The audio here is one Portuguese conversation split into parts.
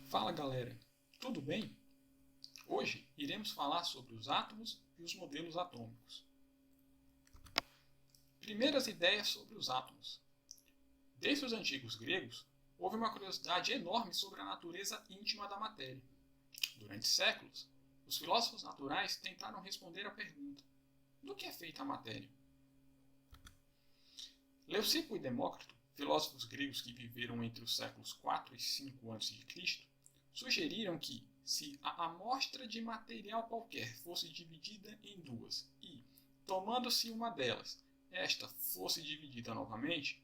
Fala galera, tudo bem? Hoje iremos falar sobre os átomos e os modelos atômicos. Primeiras ideias sobre os átomos. Desde os antigos gregos, houve uma curiosidade enorme sobre a natureza íntima da matéria. Durante séculos, os filósofos naturais tentaram responder à pergunta: do que é feita a matéria? Leucipo e Demócrito, filósofos gregos que viveram entre os séculos 4 e 5 a.C., sugeriram que, se a amostra de material qualquer fosse dividida em duas e, tomando-se uma delas, esta fosse dividida novamente,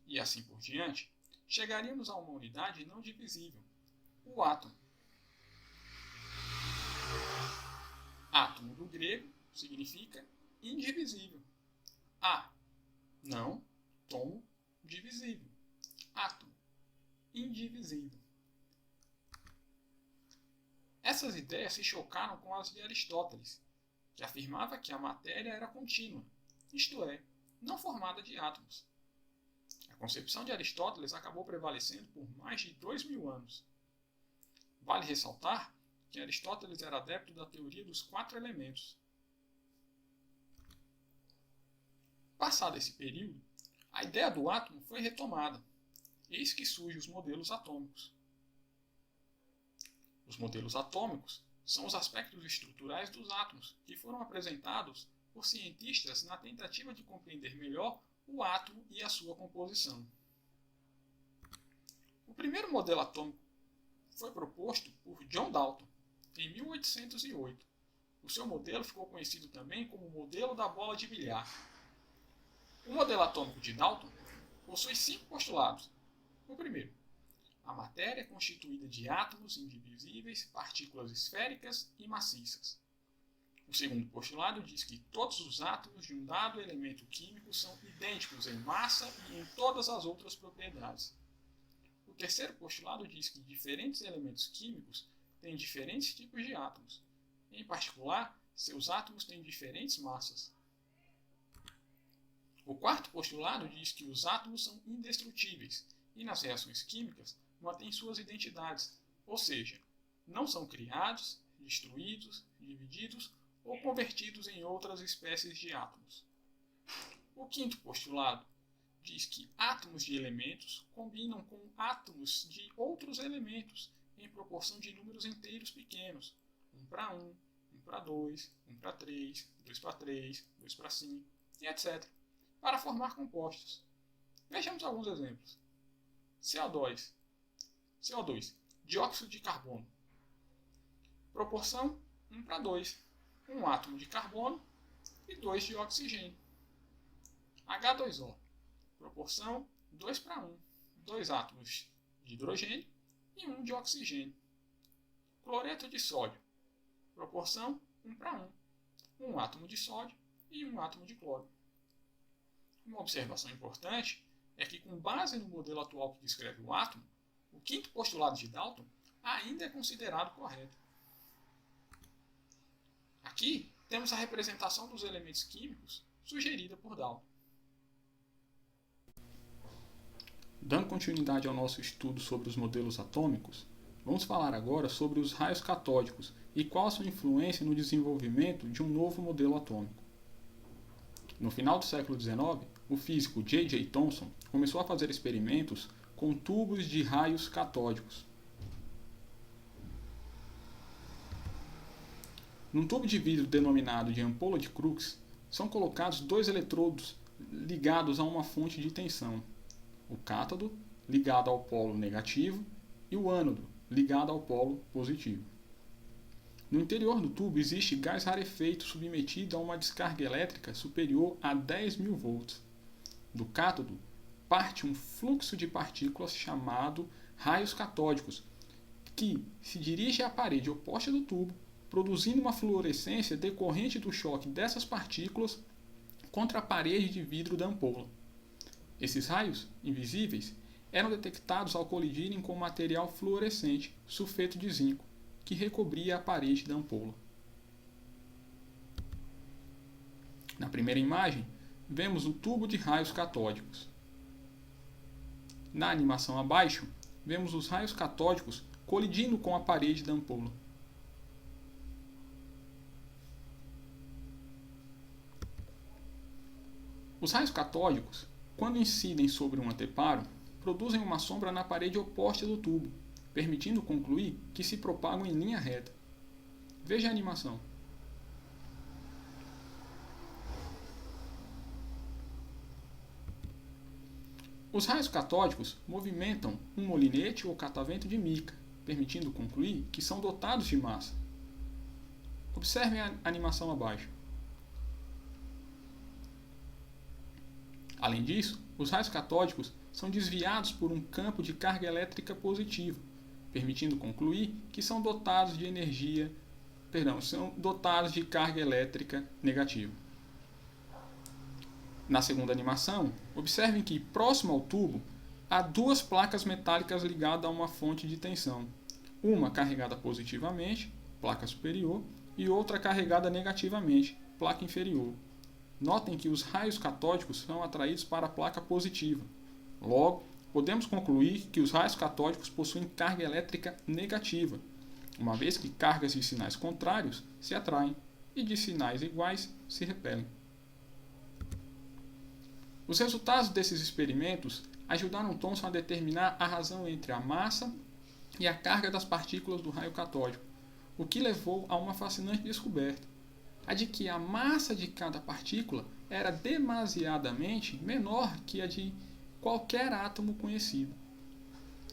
e assim por diante, chegaríamos a uma unidade não divisível, o átomo. Átomo do grego significa indivisível. Não, tomo, divisível. Átomo, indivisível. Essas ideias se chocaram com as de Aristóteles, que afirmava que a matéria era contínua, isto é, não formada de átomos. A concepção de Aristóteles acabou prevalecendo por mais de 2000 anos. Vale ressaltar que Aristóteles era adepto da teoria dos 4 elementos. Passado esse período, a ideia do átomo foi retomada. Eis que surgem os modelos atômicos. Os modelos atômicos são os aspectos estruturais dos átomos que foram apresentados por cientistas na tentativa de compreender melhor o átomo e a sua composição. O primeiro modelo atômico foi proposto por John Dalton em 1808. O seu modelo ficou conhecido também como o modelo da bola de bilhar. O modelo atômico de Dalton possui 5 postulados. O primeiro: a matéria é constituída de átomos indivisíveis, partículas esféricas e maciças. O segundo postulado diz que todos os átomos de um dado elemento químico são idênticos em massa e em todas as outras propriedades. O terceiro postulado diz que diferentes elementos químicos têm diferentes tipos de átomos. Em particular, seus átomos têm diferentes massas. O quarto postulado diz que os átomos são indestrutíveis e nas reações químicas mantêm suas identidades, ou seja, não são criados, destruídos, divididos ou convertidos em outras espécies de átomos. O quinto postulado diz que átomos de elementos combinam com átomos de outros elementos em proporção de números inteiros pequenos, 1 para 1, 1 para 2, 1 para 3, 2 para 3, 2 para 5, e etc., para formar compostos. Vejamos alguns exemplos. CO2, dióxido de carbono. Proporção 1 para 2, um átomo de carbono e 2 de oxigênio. H2O, proporção 2 para 1, 2 átomos de hidrogênio e 1 de oxigênio. Cloreto de sódio, proporção 1 para 1, um átomo de sódio e um átomo de cloro. Uma observação importante é que, com base no modelo atual que descreve o átomo, o quinto postulado de Dalton ainda é considerado correto. Aqui temos a representação dos elementos químicos sugerida por Dalton. Dando continuidade ao nosso estudo sobre os modelos atômicos, vamos falar agora sobre os raios catódicos e qual a sua influência no desenvolvimento de um novo modelo atômico. No final do século XIX, o físico J.J. Thomson começou a fazer experimentos com tubos de raios catódicos. Num tubo de vidro denominado de ampola de Crookes, são colocados 2 eletrodos ligados a uma fonte de tensão: o cátodo, ligado ao polo negativo, e o ânodo, ligado ao polo positivo. No interior do tubo existe gás rarefeito submetido a uma descarga elétrica superior a 10.000 volts. Do cátodo parte um fluxo de partículas chamado raios catódicos, que se dirige à parede oposta do tubo, produzindo uma fluorescência decorrente do choque dessas partículas contra a parede de vidro da ampola. Esses raios, invisíveis, eram detectados ao colidirem com material fluorescente, sulfeto de zinco, que recobria a parede da ampola. Na primeira imagem, vemos o tubo de raios catódicos. Na animação abaixo, vemos os raios catódicos colidindo com a parede da ampola. Os raios catódicos, quando incidem sobre um anteparo, produzem uma sombra na parede oposta do tubo, permitindo concluir que se propagam em linha reta. Veja a animação. Os raios catódicos movimentam um molinete ou catavento de mica, permitindo concluir que são dotados de massa. Observem a animação abaixo. Além disso, os raios catódicos são desviados por um campo de carga elétrica positiva, permitindo concluir que são dotados de carga elétrica negativa. Na segunda animação, observem que, próximo ao tubo, há duas placas metálicas ligadas a uma fonte de tensão, uma carregada positivamente, placa superior, e outra carregada negativamente, placa inferior. Notem que os raios catódicos são atraídos para a placa positiva. Logo, podemos concluir que os raios catódicos possuem carga elétrica negativa, uma vez que cargas de sinais contrários se atraem e de sinais iguais se repelem. Os resultados desses experimentos ajudaram Thomson a determinar a razão entre a massa e a carga das partículas do raio catódico, o que levou a uma fascinante descoberta, a de que a massa de cada partícula era demasiadamente menor que a de qualquer átomo conhecido.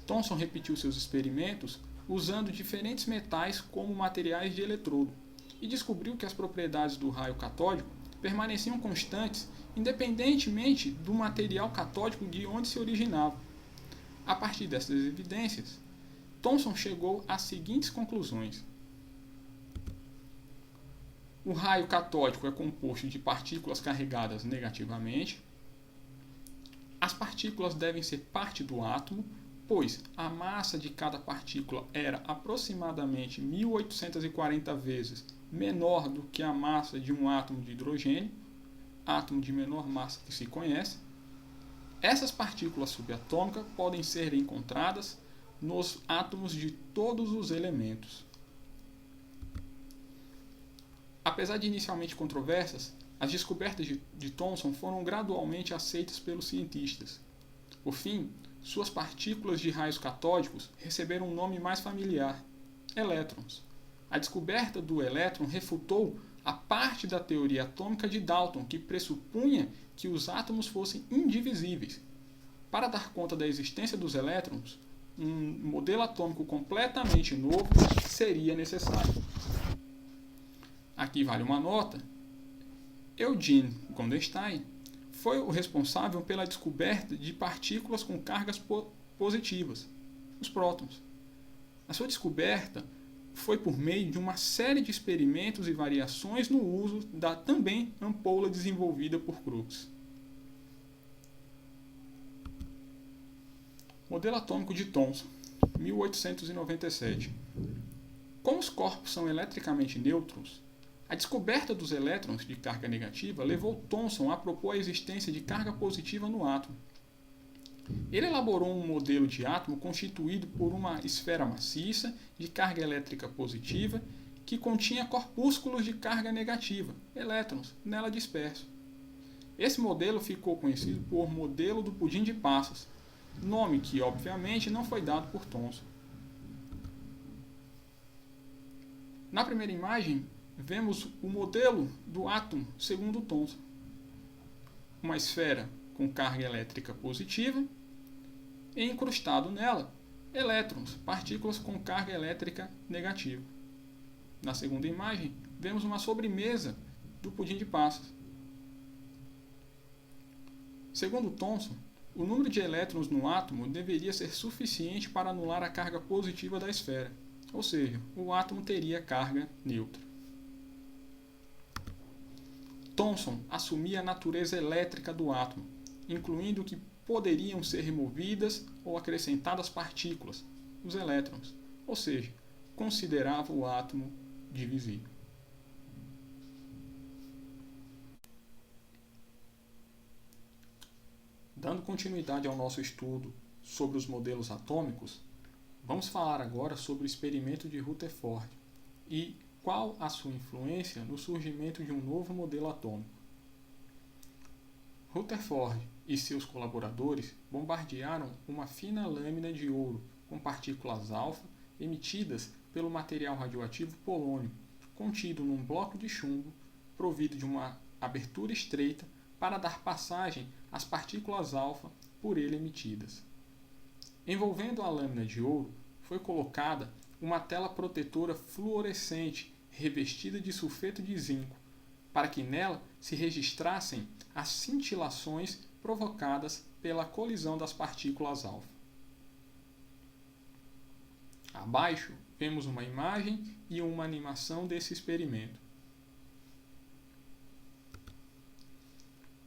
Thomson repetiu seus experimentos usando diferentes metais como materiais de eletrodo e descobriu que as propriedades do raio catódico permaneciam constantes independentemente do material catódico de onde se originava. A partir dessas evidências, Thomson chegou às seguintes conclusões. O raio catódico é composto de partículas carregadas negativamente. As partículas devem ser parte do átomo, pois a massa de cada partícula era aproximadamente 1840 vezes menor do que a massa de um átomo de hidrogênio, átomo de menor massa que se conhece. Essas partículas subatômicas podem ser encontradas nos átomos de todos os elementos. Apesar de inicialmente controversas, as descobertas de Thomson foram gradualmente aceitas pelos cientistas. Por fim, suas partículas de raios catódicos receberam um nome mais familiar: elétrons. A descoberta do elétron refutou a parte da teoria atômica de Dalton, que pressupunha que os átomos fossem indivisíveis. Para dar conta da existência dos elétrons, um modelo atômico completamente novo seria necessário. Aqui vale uma nota: Eugene Gondstein foi o responsável pela descoberta de partículas com cargas positivas, os prótons. A sua descoberta foi por meio de uma série de experimentos e variações no uso da também ampola desenvolvida por Crookes. Modelo atômico de Thomson, 1897. Como os corpos são eletricamente nêutrons, a descoberta dos elétrons de carga negativa levou Thomson a propor a existência de carga positiva no átomo. Ele elaborou um modelo de átomo constituído por uma esfera maciça de carga elétrica positiva que continha corpúsculos de carga negativa, elétrons, nela dispersos. Esse modelo ficou conhecido por modelo do pudim de passas, nome que obviamente não foi dado por Thomson. Na primeira imagem, vemos o modelo do átomo segundo Thomson. Uma esfera com carga elétrica positiva e incrustado nela elétrons, partículas com carga elétrica negativa. Na segunda imagem, vemos uma sobremesa do pudim de passas. Segundo Thomson, o número de elétrons no átomo deveria ser suficiente para anular a carga positiva da esfera, ou seja, o átomo teria carga neutra. Thomson assumia a natureza elétrica do átomo, incluindo que poderiam ser removidas ou acrescentadas partículas, os elétrons, ou seja, considerava o átomo divisível. Dando continuidade ao nosso estudo sobre os modelos atômicos, vamos falar agora sobre o experimento de Rutherford e qual a sua influência no surgimento de um novo modelo atômico. Rutherford e seus colaboradores bombardearam uma fina lâmina de ouro com partículas alfa emitidas pelo material radioativo polônio, contido num bloco de chumbo provido de uma abertura estreita para dar passagem às partículas alfa por ele emitidas. Envolvendo a lâmina de ouro foi colocada uma tela protetora fluorescente revestida de sulfeto de zinco, para que nela se registrassem as cintilações provocadas pela colisão das partículas alfa. Abaixo vemos uma imagem e uma animação desse experimento.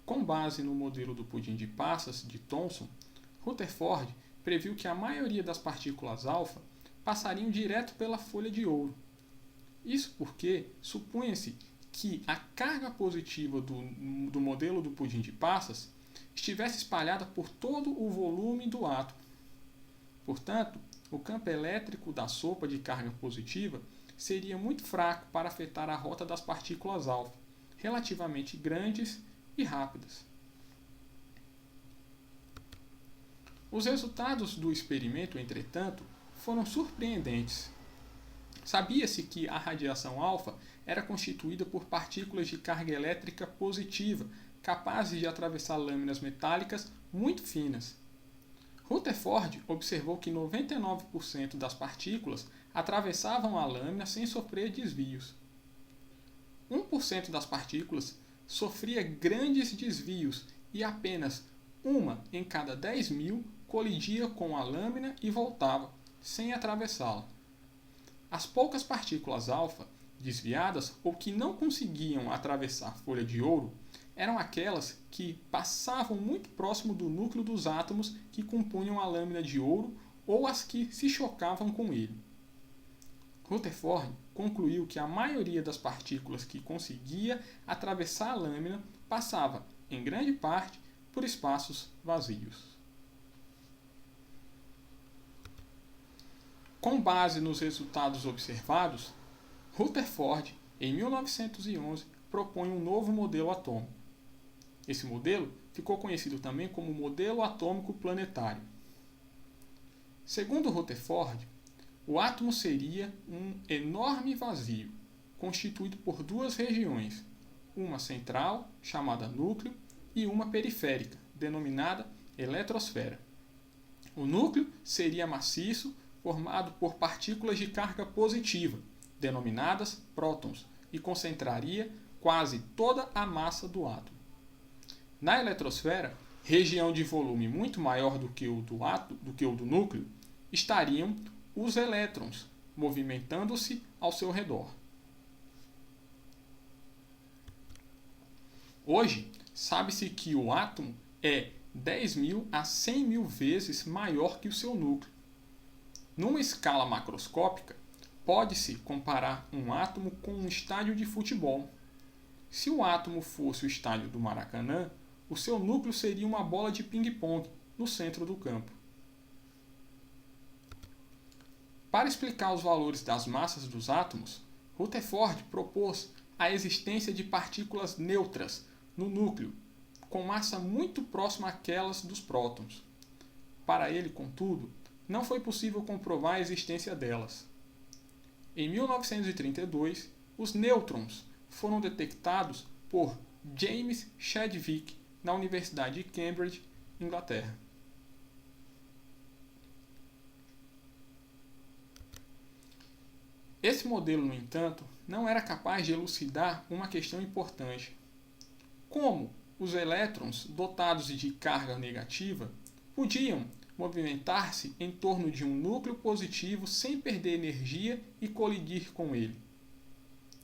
Com base no modelo do pudim de passas de Thomson, Rutherford previu que a maioria das partículas alfa passariam direto pela folha de ouro. Isso porque supunha-se que a carga positiva do modelo do pudim de passas estivesse espalhada por todo o volume do átomo. Portanto, o campo elétrico da sopa de carga positiva seria muito fraco para afetar a rota das partículas alfa, relativamente grandes e rápidas. Os resultados do experimento, entretanto, foram surpreendentes. Sabia-se que a radiação alfa era constituída por partículas de carga elétrica positiva, capazes de atravessar lâminas metálicas muito finas. Rutherford observou que 99% das partículas atravessavam a lâmina sem sofrer desvios. 1% das partículas sofria grandes desvios e apenas uma em cada 10.000 colidia com a lâmina e voltava, sem atravessá-la. As poucas partículas alfa desviadas ou que não conseguiam atravessar folha de ouro eram aquelas que passavam muito próximo do núcleo dos átomos que compunham a lâmina de ouro ou as que se chocavam com ele. Rutherford concluiu que a maioria das partículas que conseguia atravessar a lâmina passava, em grande parte, por espaços vazios. Com base nos resultados observados, Rutherford, em 1911, propõe um novo modelo atômico. Esse modelo ficou conhecido também como modelo atômico planetário. Segundo Rutherford, o átomo seria um enorme vazio, constituído por duas regiões, uma central, chamada núcleo, e uma periférica, denominada eletrosfera. O núcleo seria maciço, formado por partículas de carga positiva, denominadas prótons, e concentraria quase toda a massa do átomo. Na eletrosfera, região de volume muito maior do que o do núcleo, estariam os elétrons, movimentando-se ao seu redor. Hoje, sabe-se que o átomo é 10.000 a 100.000 vezes maior que o seu núcleo. Numa escala macroscópica, pode-se comparar um átomo com um estádio de futebol. Se o átomo fosse o estádio do Maracanã, o seu núcleo seria uma bola de ping-pong no centro do campo. Para explicar os valores das massas dos átomos, Rutherford propôs a existência de partículas neutras no núcleo, com massa muito próxima àquelas dos prótons. Para ele, contudo, não foi possível comprovar a existência delas. Em 1932, os nêutrons foram detectados por James Chadwick na Universidade de Cambridge, Inglaterra. Esse modelo, no entanto, não era capaz de elucidar uma questão importante. Como os elétrons dotados de carga negativa podiam movimentar-se em torno de um núcleo positivo sem perder energia e colidir com ele?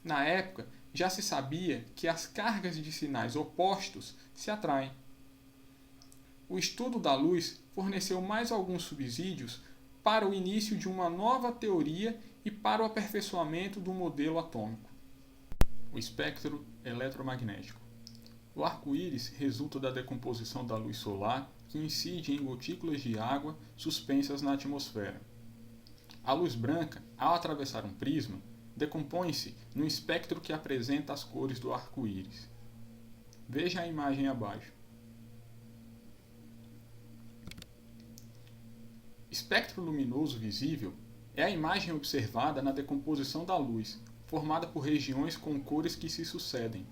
Na época, já se sabia que as cargas de sinais opostos se atraem. O estudo da luz forneceu mais alguns subsídios para o início de uma nova teoria e para o aperfeiçoamento do modelo atômico. O espectro eletromagnético. O arco-íris resulta da decomposição da luz solar, que incide em gotículas de água suspensas na atmosfera. A luz branca, ao atravessar um prisma, decompõe-se no espectro que apresenta as cores do arco-íris. Veja a imagem abaixo. Espectro luminoso visível é a imagem observada na decomposição da luz, formada por regiões com cores que se sucedem.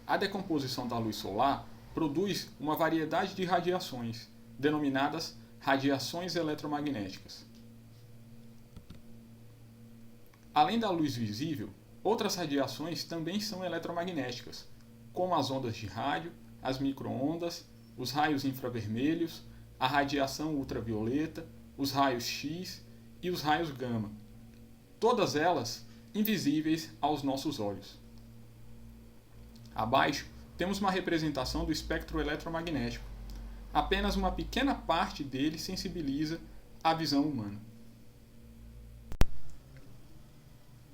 A decomposição da luz solar produz uma variedade de radiações, denominadas radiações eletromagnéticas. Além da luz visível, outras radiações também são eletromagnéticas, como as ondas de rádio, as micro-ondas, os raios infravermelhos, a radiação ultravioleta, os raios X e os raios gama. Todas elas invisíveis aos nossos olhos. Abaixo, temos uma representação do espectro eletromagnético. Apenas uma pequena parte dele sensibiliza a visão humana.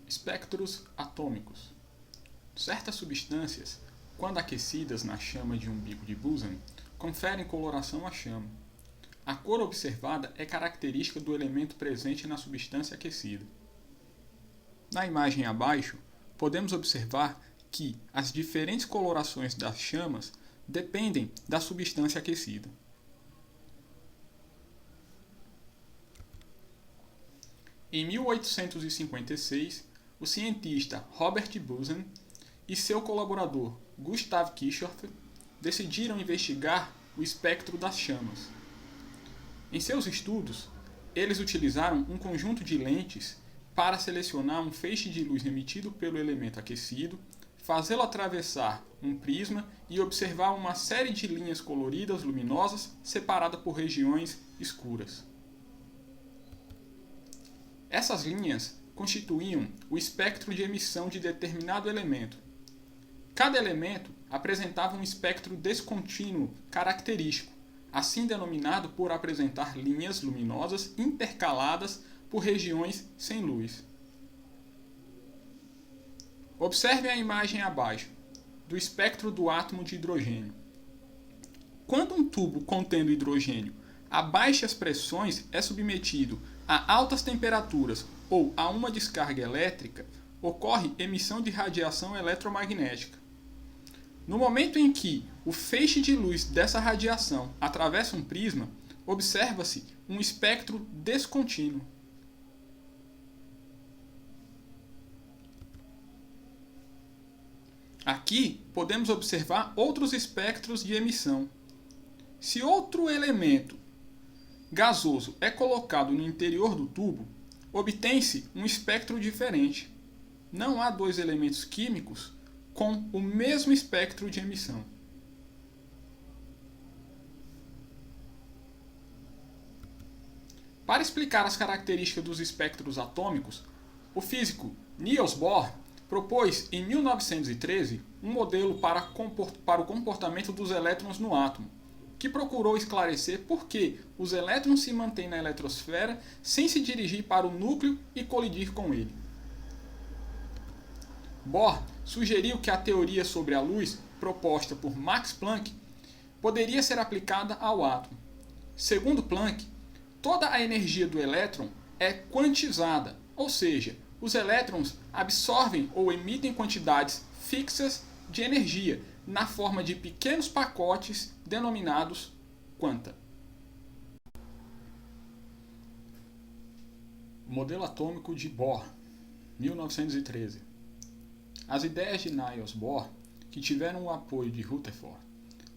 Espectros atômicos. Certas substâncias, quando aquecidas na chama de um bico de Bose, conferem coloração à chama. A cor observada é característica do elemento presente na substância aquecida. Na imagem abaixo, podemos observar que as diferentes colorações das chamas dependem da substância aquecida. Em 1856, o cientista Robert Bose e seu colaborador Gustav Kirchhoff decidiram investigar o espectro das chamas. Em seus estudos, eles utilizaram um conjunto de lentes para selecionar um feixe de luz emitido pelo elemento aquecido, fazê-lo atravessar um prisma e observar uma série de linhas coloridas luminosas separadas por regiões escuras. Essas linhas constituíam o espectro de emissão de determinado elemento. Cada elemento apresentava um espectro descontínuo característico, assim denominado por apresentar linhas luminosas intercaladas por regiões sem luz. Observe a imagem abaixo, do espectro do átomo de hidrogênio. Quando um tubo contendo hidrogênio a baixas pressões é submetido a altas temperaturas ou a uma descarga elétrica, ocorre emissão de radiação eletromagnética. No momento em que o feixe de luz dessa radiação atravessa um prisma, observa-se um espectro descontínuo. Aqui podemos observar outros espectros de emissão. Se outro elemento gasoso é colocado no interior do tubo, obtém-se um espectro diferente. Não há dois elementos químicos com o mesmo espectro de emissão. Para explicar as características dos espectros atômicos, o físico Niels Bohr propôs em 1913 um modelo para o comportamento dos elétrons no átomo, que procurou esclarecer por que os elétrons se mantêm na eletrosfera sem se dirigir para o núcleo e colidir com ele. Bohr sugeriu que a teoria sobre a luz, proposta por Max Planck, poderia ser aplicada ao átomo. Segundo Planck, toda a energia do elétron é quantizada, ou seja, os elétrons absorvem ou emitem quantidades fixas de energia na forma de pequenos pacotes denominados quanta. Modelo atômico de Bohr, 1913. As ideias de Niels Bohr, que tiveram o apoio de Rutherford,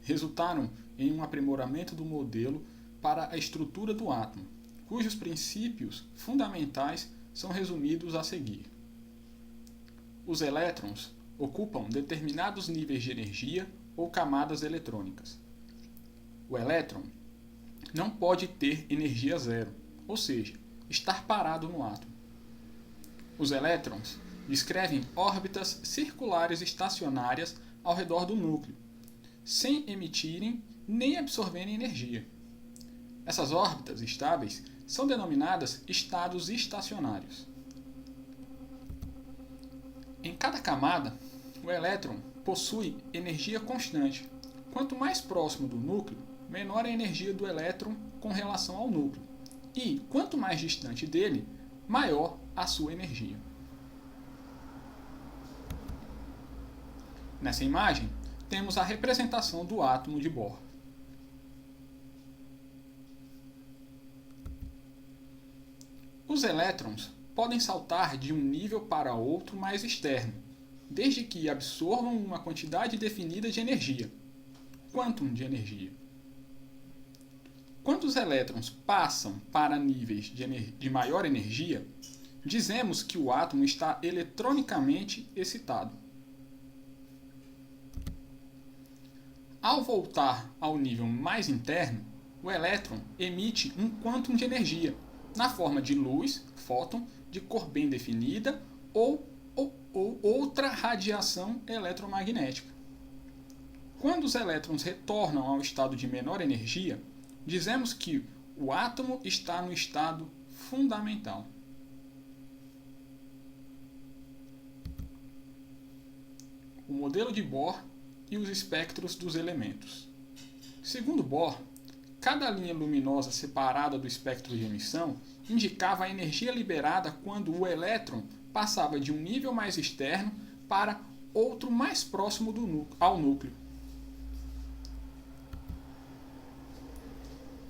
resultaram em um aprimoramento do modelo para a estrutura do átomo, cujos princípios fundamentais são resumidos a seguir. Os elétrons ocupam determinados níveis de energia ou camadas eletrônicas. O elétron não pode ter energia zero, ou seja, estar parado no átomo. Os elétrons descrevem órbitas circulares estacionárias ao redor do núcleo, sem emitirem nem absorverem energia. Essas órbitas estáveis são denominadas estados estacionários. Em cada camada, o elétron possui energia constante. Quanto mais próximo do núcleo, menor é a energia do elétron com relação ao núcleo. E, quanto mais distante dele, maior a sua energia. Nessa imagem, temos a representação do átomo de Bohr. Os elétrons podem saltar de um nível para outro mais externo, desde que absorvam uma quantidade definida de energia, quantum de energia. Quando os elétrons passam para níveis de maior energia, dizemos que o átomo está eletronicamente excitado. Ao voltar ao nível mais interno, o elétron emite um quantum de energia, na forma de luz, fóton, de cor bem definida ou outra radiação eletromagnética. Quando os elétrons retornam ao estado de menor energia, dizemos que o átomo está no estado fundamental. O modelo de Bohr e os espectros dos elementos. Segundo Bohr, cada linha luminosa separada do espectro de emissão indicava a energia liberada quando o elétron passava de um nível mais externo para outro mais próximo ao núcleo.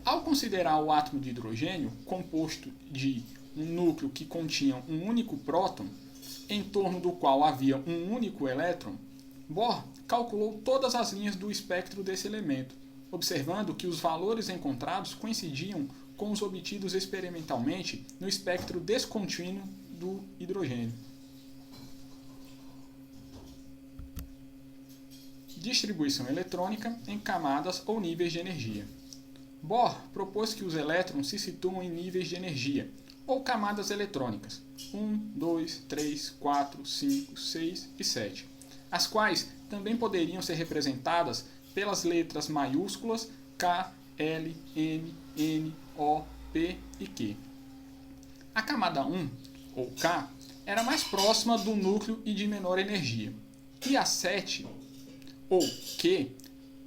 Ao considerar o átomo de hidrogênio composto de um núcleo que continha um único próton, em torno do qual havia um único elétron, Bohr calculou todas as linhas do espectro desse elemento, observando que os valores encontrados coincidiam com os obtidos experimentalmente no espectro descontínuo do hidrogênio. Distribuição eletrônica em camadas ou níveis de energia. Bohr propôs que os elétrons se situam em níveis de energia, ou camadas eletrônicas, 1, 2, 3, 4, 5, 6 e 7, as quais também poderiam ser representadas pelas letras maiúsculas K, L, M, N, O, P e Q. A camada 1, ou K, era mais próxima do núcleo e de menor energia, e a 7, ou Q,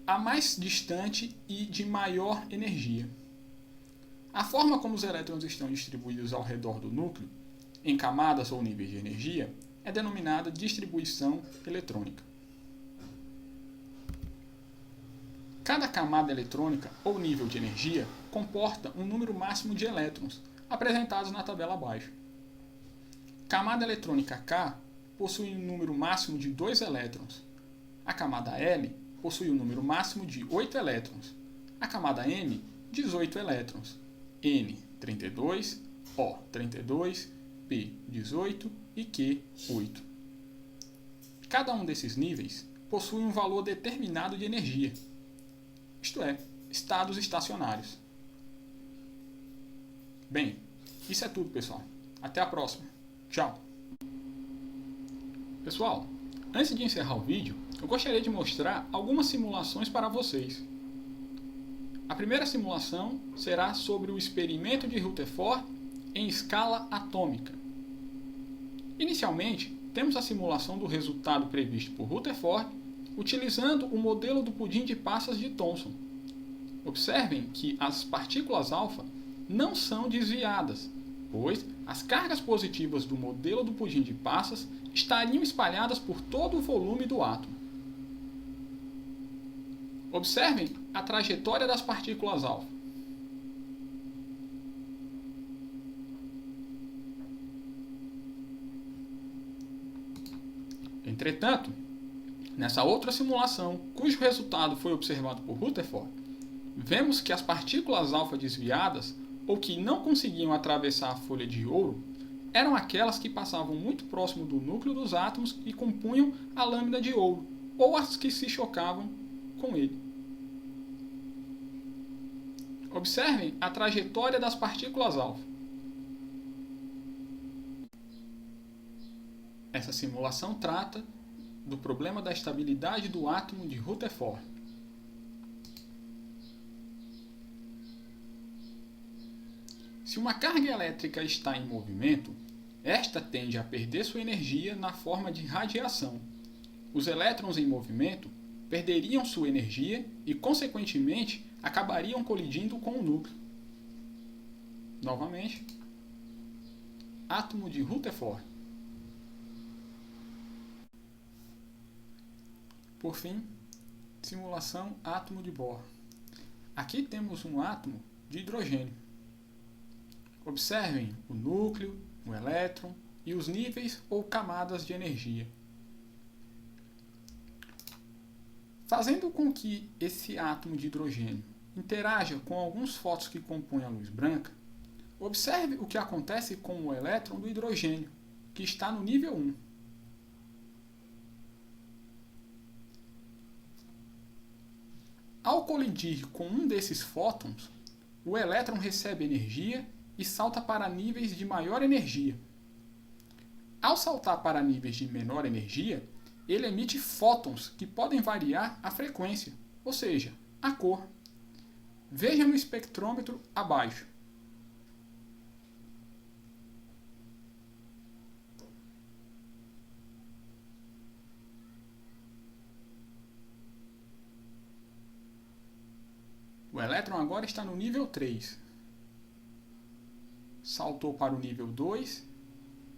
a mais distante e de maior energia. A forma como os elétrons estão distribuídos ao redor do núcleo, em camadas ou níveis de energia, é denominada distribuição eletrônica. Cada camada eletrônica ou nível de energia comporta um número máximo de elétrons, apresentados na tabela abaixo. Camada eletrônica K possui um número máximo de 2 elétrons. A camada L possui um número máximo de 8 elétrons. A camada M, 18 elétrons. N, 32, O, 32, P, 18 e Q, 8. Cada um desses níveis possui um valor determinado de energia, isto é, estados estacionários. Bem, isso é tudo, pessoal. Até a próxima. Tchau! Pessoal, antes de encerrar o vídeo, eu gostaria de mostrar algumas simulações para vocês. A primeira simulação será sobre o experimento de Rutherford em escala atômica. Inicialmente, temos a simulação do resultado previsto por Rutherford utilizando o modelo do pudim de passas de Thomson. Observem que as partículas alfa não são desviadas, pois as cargas positivas do modelo do pudim de passas estariam espalhadas por todo o volume do átomo. Observem a trajetória das partículas alfa. Entretanto, nessa outra simulação, cujo resultado foi observado por Rutherford, vemos que as partículas alfa desviadas, ou que não conseguiam atravessar a folha de ouro, eram aquelas que passavam muito próximo do núcleo dos átomos e compunham a lâmina de ouro, ou as que se chocavam com ele. Observem a trajetória das partículas alfa. Essa simulação trata do problema da estabilidade do átomo de Rutherford. Se uma carga elétrica está em movimento, esta tende a perder sua energia na forma de radiação. Os elétrons em movimento perderiam sua energia e, consequentemente, acabariam colidindo com o núcleo. Novamente, átomo de Rutherford. Por fim, simulação átomo de Bohr. Aqui temos um átomo de hidrogênio. Observem o núcleo, o elétron e os níveis ou camadas de energia. Fazendo com que esse átomo de hidrogênio interaja com alguns fótons que compõem a luz branca, observe o que acontece com o elétron do hidrogênio, que está no nível 1. Ao colidir com um desses fótons, o elétron recebe energia e salta para níveis de maior energia. Ao saltar para níveis de menor energia, ele emite fótons que podem variar a frequência, ou seja, a cor. Veja no espectrômetro abaixo. O elétron agora está no nível 3. Saltou para o nível 2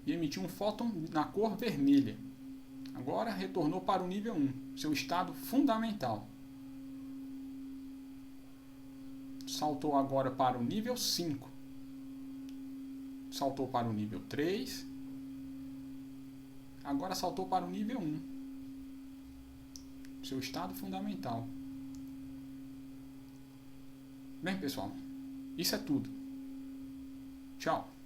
e emitiu um fóton na cor vermelha. Agora retornou para o nível 1, seu estado fundamental. Saltou agora para o nível 5. Saltou para o nível 3. Agora saltou para o nível 1, seu estado fundamental. Bem, pessoal, isso é tudo. Tchau.